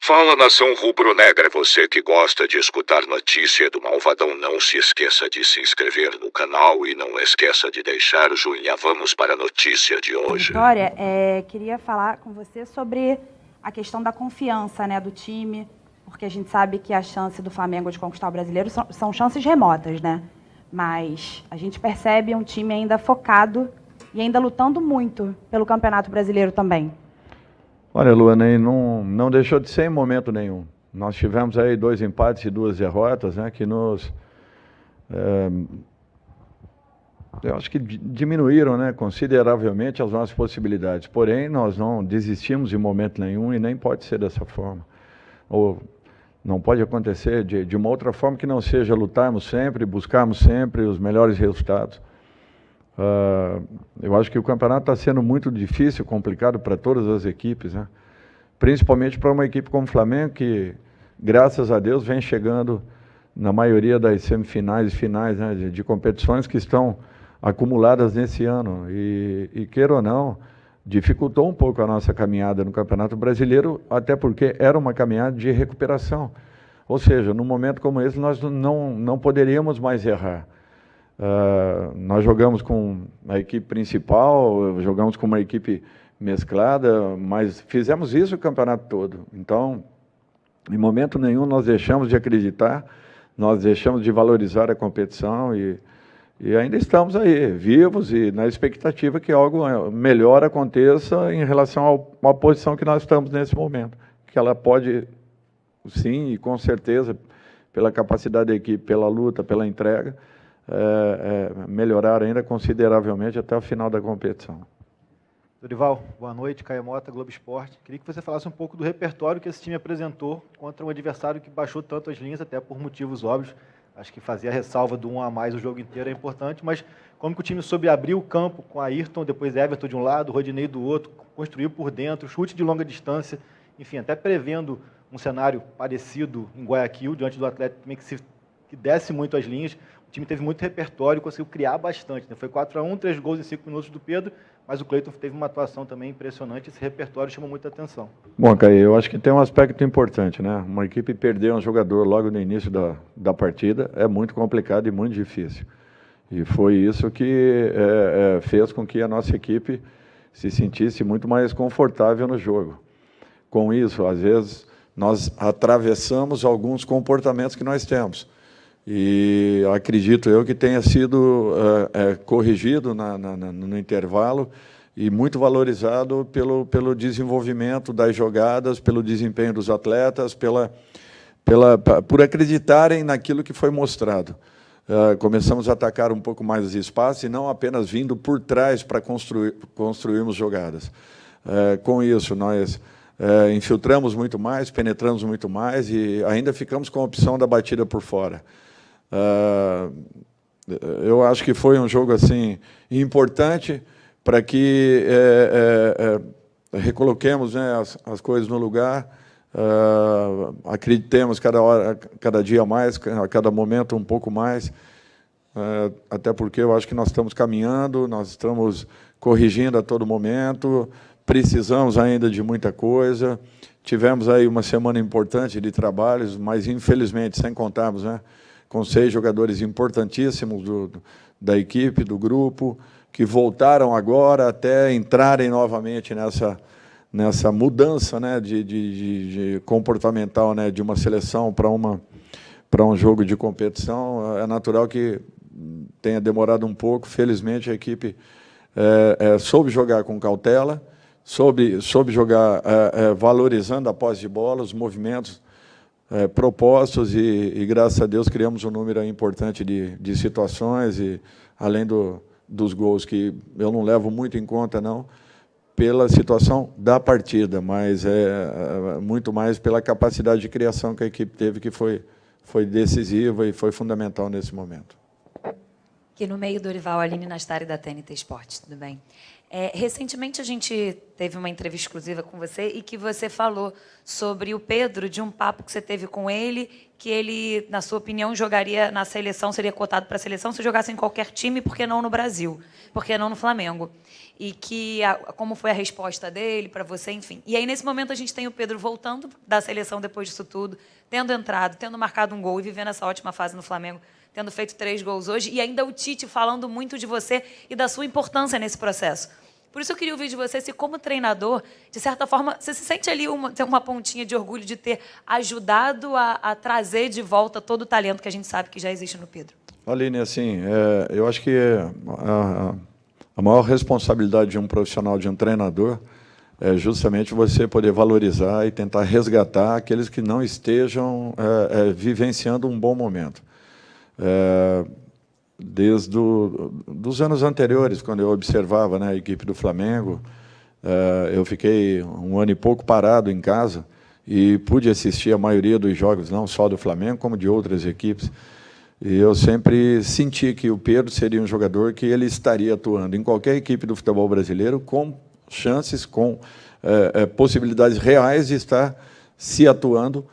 Fala, nação rubro-negra, você que gosta de escutar notícia do Malvadão, não se esqueça de se inscrever no canal e não esqueça de deixar o joinha. Vamos para a notícia de hoje. Vitória, queria falar com você sobre a questão da confiança, né, do time, porque a gente sabe que a chance do Flamengo de conquistar o brasileiro são chances remotas, né? Mas a gente percebe um time ainda focado e ainda lutando muito pelo Campeonato Brasileiro também. Olha, Luana, não deixou de ser em momento nenhum. Nós tivemos aí 2 empates e 2 derrotas, né, que eu acho que diminuíram, né, consideravelmente as nossas possibilidades. Porém, nós não desistimos em momento nenhum e nem pode ser dessa forma. Ou não pode acontecer de uma outra forma que não seja lutarmos sempre, buscarmos sempre os melhores resultados. Eu acho que o campeonato está sendo muito difícil, complicado para todas as equipes, né? Principalmente para uma equipe como o Flamengo, que, graças a Deus, vem chegando na maioria das semifinais e finais, né, de competições que estão acumuladas nesse ano. E queira ou não, dificultou um pouco a nossa caminhada no Campeonato Brasileiro, até porque era uma caminhada de recuperação. Ou seja, num momento como esse, nós não poderíamos mais errar. Nós jogamos com a equipe principal, jogamos com uma equipe mesclada, mas fizemos isso o campeonato todo. Então, em momento nenhum nós deixamos de acreditar, nós deixamos de valorizar a competição e ainda estamos aí, vivos e na expectativa que algo melhor aconteça em relação à posição que nós estamos nesse momento. Que ela pode, sim, e com certeza, pela capacidade da equipe, pela luta, pela entrega, melhorar ainda consideravelmente até o final da competição. Dorival, boa noite, Caio Mota, Globo Esporte. Queria que você falasse um pouco do repertório que esse time apresentou contra um adversário que baixou tanto as linhas, até por motivos óbvios. Acho que fazer a ressalva do 1 a mais o jogo inteiro é importante, mas como que o time soube abrir o campo com Ayrton, depois Everton de um lado, Rodinei do outro, construiu por dentro, chute de longa distância, enfim, até prevendo um cenário parecido em Guayaquil, diante do Atlético também que desce muito as linhas. O time teve muito repertório, conseguiu criar bastante, né? Foi 4-1, 3 gols em 5 minutos do Pedro, mas o Cleiton teve uma atuação também impressionante, esse repertório chamou muita atenção. Bom, Caio, eu acho que tem um aspecto importante, né? Uma equipe perder um jogador logo no início da partida é muito complicado e muito difícil. E foi isso que fez com que a nossa equipe se sentisse muito mais confortável no jogo. Com isso, às vezes, nós atravessamos alguns comportamentos que nós temos. E acredito eu que tenha sido corrigido no intervalo e muito valorizado pelo desenvolvimento das jogadas, pelo desempenho dos atletas, por acreditarem naquilo que foi mostrado. Começamos a atacar um pouco mais os espaços e não apenas vindo por trás para construirmos jogadas. Com isso, nós infiltramos muito mais, penetramos muito mais e ainda ficamos com a opção da batida por fora. Eu acho que foi um jogo assim importante para que recoloquemos, né, as coisas no lugar, acreditemos cada dia mais, a cada momento um pouco mais, até porque eu acho que nós estamos caminhando, nós estamos corrigindo a todo momento, precisamos ainda de muita coisa, tivemos aí uma semana importante de trabalhos, mas infelizmente, sem contarmos, né, com 6 jogadores importantíssimos da equipe, do grupo, que voltaram agora até entrarem novamente nessa mudança, né, de comportamental, né, de uma seleção para um jogo de competição. É natural que tenha demorado um pouco. Felizmente, a equipe soube jogar com cautela, soube jogar valorizando a posse de bola, os movimentos propostos e, graças a Deus, criamos um número importante de situações, e além dos gols, que eu não levo muito em conta, não, pela situação da partida, mas muito mais pela capacidade de criação que a equipe teve, que foi decisiva e foi fundamental nesse momento. Aqui no meio, Dorival, Aline Nastari, da TNT Esportes, tudo bem? Recentemente a gente teve uma entrevista exclusiva com você e que você falou sobre o Pedro, de um papo que você teve com ele, que ele, na sua opinião, jogaria na seleção, seria cotado para a seleção se jogasse em qualquer time, por que não no Brasil? Por que não no Flamengo? E que como foi a resposta dele para você, enfim. E aí, nesse momento, a gente tem o Pedro voltando da seleção depois disso tudo, tendo entrado, tendo marcado um gol e vivendo essa ótima fase no Flamengo, tendo feito 3 gols hoje, e ainda o Tite falando muito de você e da sua importância nesse processo. Por isso eu queria ouvir de você se, como treinador, de certa forma, você se sente ali uma pontinha de orgulho de ter ajudado a trazer de volta todo o talento que a gente sabe que já existe no Pedro. Aline, assim, eu acho que a maior responsabilidade de um profissional, de um treinador, é justamente você poder valorizar e tentar resgatar aqueles que não estejam vivenciando um bom momento. Desde dos anos anteriores, quando eu observava, né, a equipe do Flamengo, eu fiquei um ano e pouco parado em casa e pude assistir a maioria dos jogos, não só do Flamengo, como de outras equipes. E eu sempre senti que o Pedro seria um jogador que ele estaria atuando em qualquer equipe do futebol brasileiro, com chances, com possibilidades reais de estar se atuando,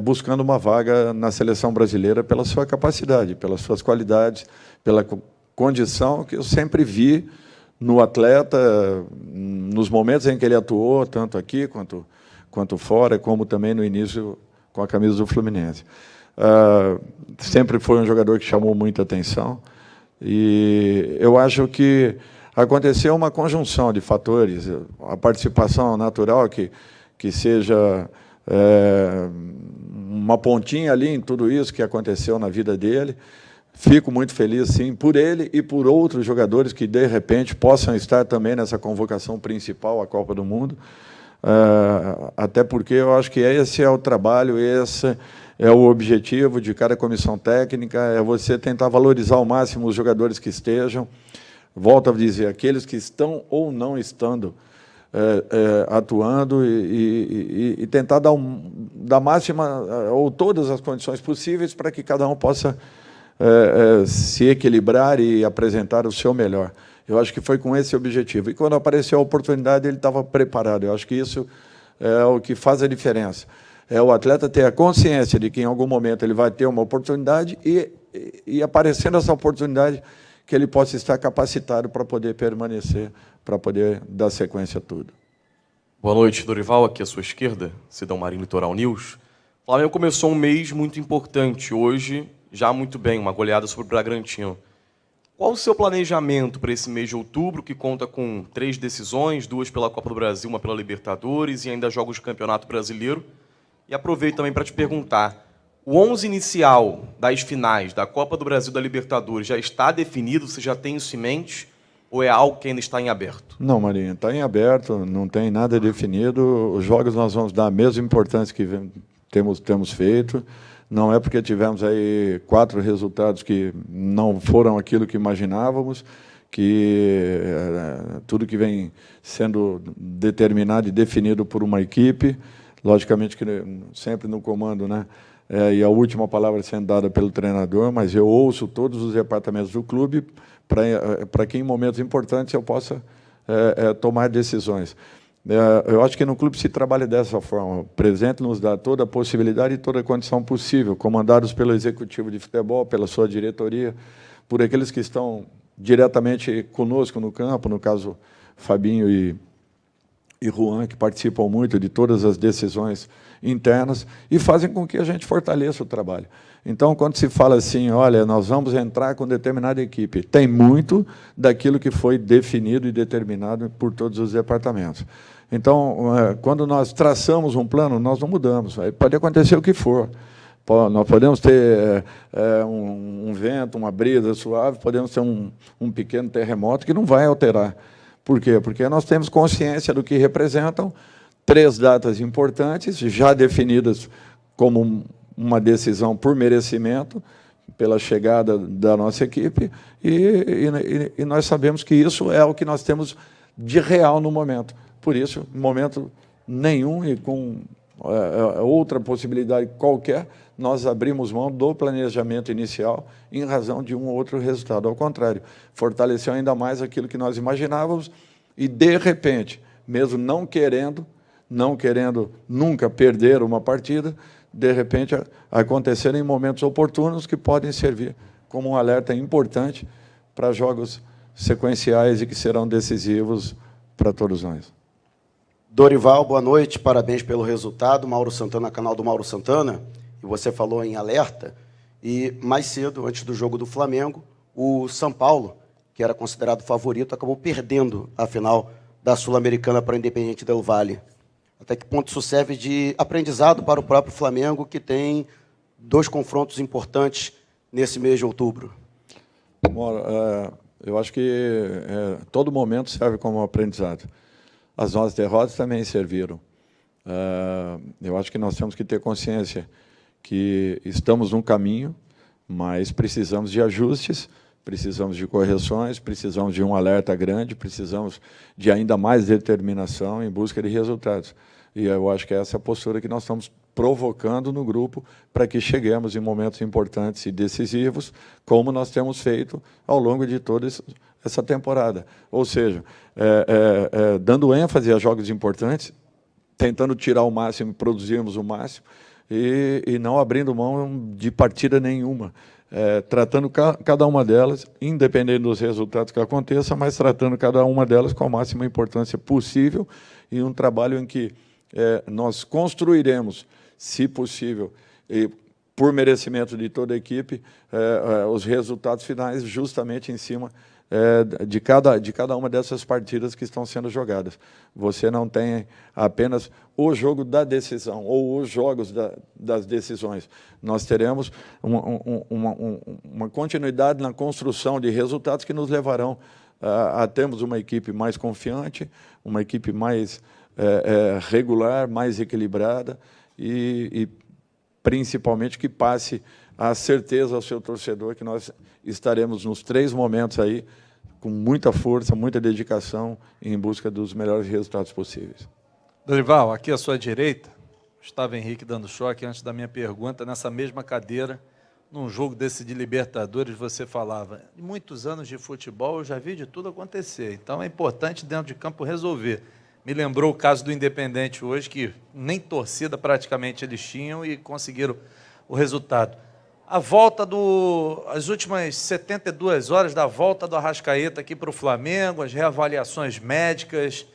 buscando uma vaga na seleção brasileira pela sua capacidade, pelas suas qualidades, pela condição que eu sempre vi no atleta, nos momentos em que ele atuou, tanto aqui quanto fora, como também no início com a camisa do Fluminense. Sempre foi um jogador que chamou muita atenção, e eu acho que aconteceu uma conjunção de fatores, a participação natural que seja uma pontinha ali em tudo isso que aconteceu na vida dele. Fico muito feliz, sim, por ele e por outros jogadores que, de repente, possam estar também nessa convocação principal à Copa do Mundo, até porque eu acho que esse é o trabalho, esse é o objetivo de cada comissão técnica, é você tentar valorizar ao máximo os jogadores que estejam, volto a dizer, aqueles que estão ou não estando atuando, e tentar dar máxima ou todas as condições possíveis para que cada um possa se equilibrar e apresentar o seu melhor. Eu acho que foi com esse objetivo. E quando apareceu a oportunidade, ele estava preparado. Eu acho que isso é o que faz a diferença. É o atleta ter a consciência de que em algum momento ele vai ter uma oportunidade e aparecendo essa oportunidade, que ele possa estar capacitado para poder permanecer, para poder dar sequência a tudo. Boa noite, Dorival, aqui à sua esquerda, Cidão Marinho, Litoral News. O Flamengo começou um mês muito importante, hoje já muito bem, uma goleada sobre o Bragantino. Qual o seu planejamento para esse mês de outubro, que conta com 3 decisões, 2 pela Copa do Brasil, 1 pela Libertadores e ainda jogos de Campeonato Brasileiro? E aproveito também para te perguntar, o 11 inicial das finais da Copa do Brasil e da Libertadores já está definido? Você já tem isso em mente? Ou é algo que ainda está em aberto? Não, Marinho, está em aberto, não tem nada definido. Os jogos nós vamos dar a mesma importância que temos feito. Não é porque tivemos aí 4 resultados que não foram aquilo que imaginávamos, que tudo que vem sendo determinado e definido por uma equipe, logicamente que sempre no comando, né? E a última palavra sendo dada pelo treinador, mas eu ouço todos os departamentos do clube para que em momentos importantes eu possa tomar decisões. Eu acho que no clube se trabalha dessa forma. O presidente nos dá toda a possibilidade e toda a condição possível, comandados pelo executivo de futebol, pela sua diretoria, por aqueles que estão diretamente conosco no campo, no caso Fabinho e Juan, que participam muito de todas as decisões internas e fazem com que a gente fortaleça o trabalho. Então, quando se fala assim, olha, nós vamos entrar com determinada equipe, tem muito daquilo que foi definido e determinado por todos os departamentos. Então, quando nós traçamos um plano, nós não mudamos. Aí pode acontecer o que for. Nós podemos ter um vento, uma brisa suave, podemos ter um pequeno terremoto que não vai alterar. Por quê? Porque nós temos consciência do que representam 3 datas importantes, já definidas como uma decisão por merecimento, pela chegada da nossa equipe, e nós sabemos que isso é o que nós temos de real no momento. Por isso, em momento nenhum e com outra possibilidade qualquer, nós abrimos mão do planejamento inicial em razão de um outro resultado. Ao contrário, fortaleceu ainda mais aquilo que nós imaginávamos e, de repente, mesmo não querendo nunca perder uma partida, de repente acontecer em momentos oportunos que podem servir como um alerta importante para jogos sequenciais e que serão decisivos para todos nós. Dorival, boa noite, parabéns pelo resultado. Mauro Santana, canal do Mauro Santana. E você falou em alerta, e mais cedo, antes do jogo do Flamengo, o São Paulo, que era considerado favorito, acabou perdendo a final da Sul-Americana para o Independiente del Valle. Até que ponto isso serve de aprendizado para o próprio Flamengo, que tem 2 confrontos importantes nesse mês de outubro? Bom, eu acho que todo momento serve como aprendizado. As nossas derrotas também serviram. Eu acho que nós temos que ter consciência que estamos num caminho, mas precisamos de ajustes, precisamos de correções, precisamos de um alerta grande, precisamos de ainda mais determinação em busca de resultados. E eu acho que essa é a postura que nós estamos provocando no grupo para que cheguemos em momentos importantes e decisivos, como nós temos feito ao longo de toda essa temporada. Ou seja, dando ênfase a jogos importantes, tentando tirar o máximo, produzirmos o máximo, e não abrindo mão de partida nenhuma, tratando cada uma delas, independente dos resultados que aconteçam, mas tratando cada uma delas com a máxima importância possível, e um trabalho em que nós construiremos, se possível, e por merecimento de toda a equipe, os resultados finais justamente em cima de cada uma dessas partidas que estão sendo jogadas. Você não tem apenas o jogo da decisão ou os jogos das decisões. Nós teremos uma continuidade na construção de resultados que nos levarão a termos uma equipe mais confiante, uma equipe mais regular, mais equilibrada e principalmente que passe a certeza ao seu torcedor que nós estaremos nos 3 momentos aí com muita força, muita dedicação em busca dos melhores resultados possíveis. Dorival, aqui à sua direita, Gustavo Henrique dando choque antes da minha pergunta, nessa mesma cadeira, num jogo desse de Libertadores, você falava, em muitos anos de futebol eu já vi de tudo acontecer, então é importante dentro de campo resolver. Me lembrou o caso do Independente hoje, que nem torcida praticamente eles tinham e conseguiram o resultado. A volta as últimas 72 horas da volta do Arrascaeta aqui para o Flamengo, as reavaliações médicas,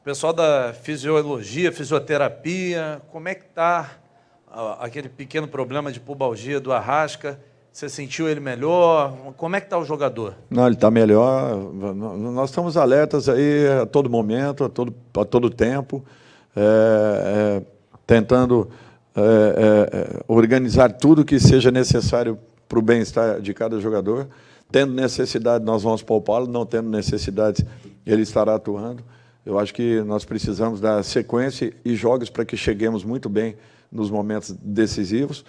o pessoal da fisiologia, fisioterapia, como é que está aquele pequeno problema de pubalgia do Arrasca? Você sentiu ele melhor? Como é que está o jogador? Não, ele está melhor. Nós estamos alertas aí a todo momento, a todo tempo, tentando organizar tudo que seja necessário para o bem-estar de cada jogador. Tendo necessidade, nós vamos poupá-lo, não tendo necessidade, ele estará atuando. Eu acho que nós precisamos dar sequência e jogos para que cheguemos muito bem nos momentos decisivos,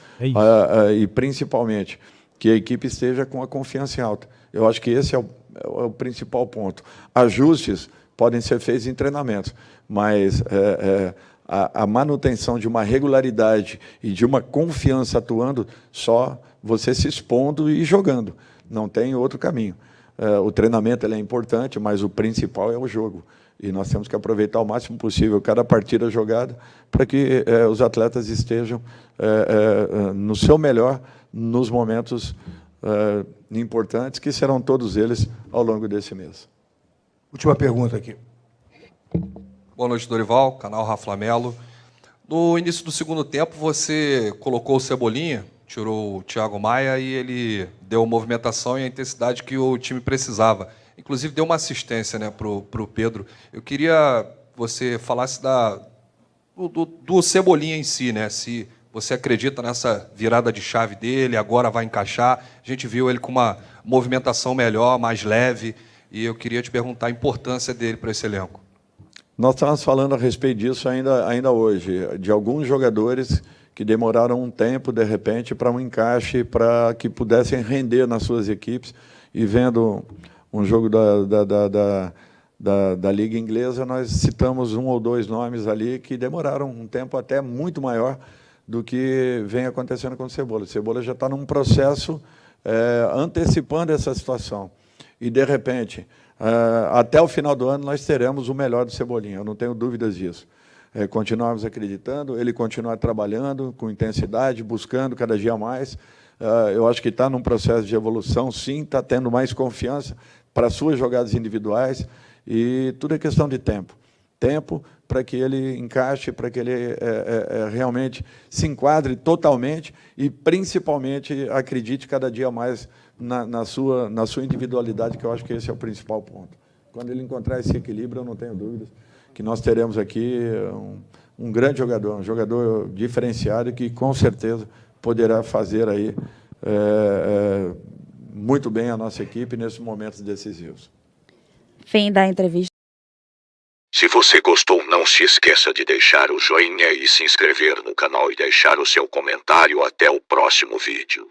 e principalmente que a equipe esteja com a confiança em alta. Eu acho que esse é o principal ponto. Ajustes podem ser feitos em treinamentos, mas a manutenção de uma regularidade e de uma confiança atuando, só você se expondo e jogando. Não tem outro caminho. O treinamento ele é importante, mas o principal é o jogo. E nós temos que aproveitar o máximo possível cada partida jogada para que os atletas estejam no seu melhor nos momentos importantes, que serão todos eles ao longo desse mês. Última pergunta aqui. Boa noite, Dorival, canal Rafa Melo. No início do segundo tempo, você colocou o Cebolinha, tirou o Thiago Maia e ele deu a movimentação e a intensidade que o time precisava. Inclusive, deu uma assistência, né, para o Pedro. Eu queria que você falasse do Cebolinha em si, né? Se você acredita nessa virada de chave dele, agora vai encaixar. A gente viu ele com uma movimentação melhor, mais leve, e eu queria te perguntar a importância dele para esse elenco. Nós estávamos falando a respeito disso ainda hoje, de alguns jogadores que demoraram um tempo, de repente, para um encaixe, para que pudessem render nas suas equipes, e vendo um jogo da Liga Inglesa, nós citamos 1 ou 2 nomes ali que demoraram um tempo até muito maior do que vem acontecendo com o Cebola. O Cebola já está num processo antecipando essa situação. E, de repente, até o final do ano, nós teremos o melhor do Cebolinha, eu não tenho dúvidas disso. Continuamos acreditando, ele continua trabalhando com intensidade, buscando cada dia mais. Eu acho que está num processo de evolução, sim, está tendo mais confiança para suas jogadas individuais, e tudo é questão de tempo. Tempo para que ele encaixe, para que ele realmente se enquadre totalmente e, principalmente, acredite cada dia mais na sua individualidade, que eu acho que esse é o principal ponto. Quando ele encontrar esse equilíbrio, eu não tenho dúvidas que nós teremos aqui um grande jogador, um jogador diferenciado que, com certeza, poderá fazer aí muito bem a nossa equipe nesses momentos decisivos. Fim da entrevista. Se você gostou, não se esqueça de deixar o joinha e se inscrever no canal e deixar o seu comentário. Até o próximo vídeo.